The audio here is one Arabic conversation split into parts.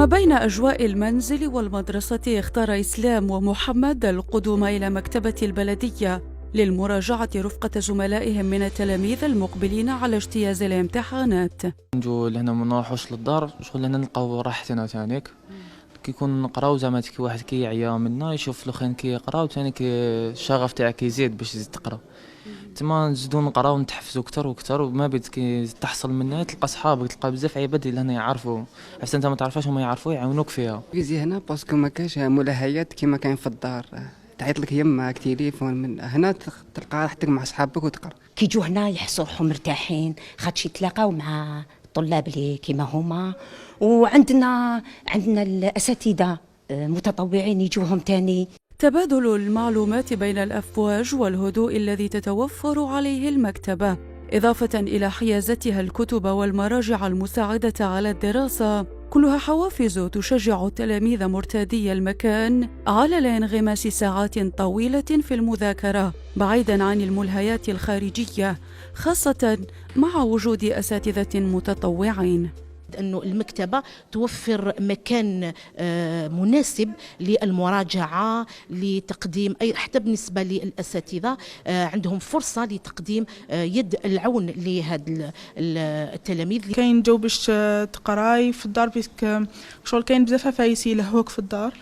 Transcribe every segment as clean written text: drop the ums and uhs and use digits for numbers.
وما بين أجواء المنزل والمدرسة اختار إسلام ومحمد القدوم إلى مكتبة البلدية للمراجعة رفقة زملائهم من التلاميذ المقبلين على اجتياز الامتحانات. نجو لهنا ما نروحوش للدار، شغل هنا نلقاو راحتنا تانيك كي يكون نقراو زعما كي واحد كيعيا منا يشوف الاخرين كيقراو تاني الشغف تاعك يزيد باش تزيد تقرا. تما نزيدو نقراو ونتحفزو كتر وكتر، وما بيت كي تحصل منها تلقى صحابك، تلقى بزاف عباد اللي هنا يعرفوا حتى انت ما تعرفهاش هما يعرفوا يعاونوك فيها. كيزي هنا باسكو ما كاينش ملهيات كيما كاين في الدار، تعيط لك يماك تليفون، من هنا تلقى راحتك مع صحابك وتقرا. كي يجوا هنا يحسوا روحهم مرتاحين، خاطش يتلاقاو مع الطلاب اللي كيما هما، وعندنا الاساتذه متطوعين يجوهم تاني. تبادل المعلومات بين الأفواج والهدوء الذي تتوفر عليه المكتبة، إضافة إلى حيازتها الكتب والمراجع المساعدة على الدراسة، كلها حوافز تشجع التلاميذ مرتادي المكان على الانغماس ساعات طويلة في المذاكرة بعيداً عن الملهيات الخارجية، خاصة مع وجود أساتذة متطوعين. أنه المكتبة توفر مكان مناسب للمراجعة، لتقديم أي حتى بالنسبة للأساتذة عندهم فرصة لتقديم يد العون لهذا التلاميذ. كاين جو باش تقراي في الدار، بيسك شغل كاين بزاف عفايس يلهوك في الدار،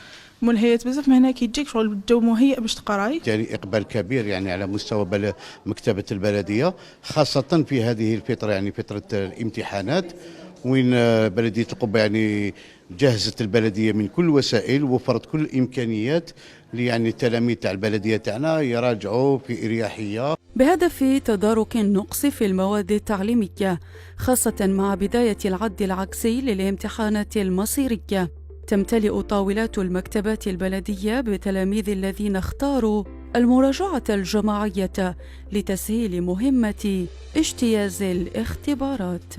ملهيات بزاف. من هنا كي تجيك شغل الجو مهيئ باش تقراي. يعني اقبال كبير يعني على مستوى مكتبة البلدية، خاصة في هذه الفترة يعني فترة الامتحانات، وين بلدية القبة يعني جهزت البلدية من كل وسائل ووفرت كل الإمكانيات يعني التلاميذ تاع البلدية تاعنا يراجعوا في إريحية بهدف تدارك النقص في المواد التعليمية، خاصة مع بداية العد العكسي للامتحانات المصيرية. تمتلئ طاولات المكتبات البلدية بتلاميذ الذين اختاروا المراجعة الجماعية لتسهيل مهمة اجتياز الاختبارات.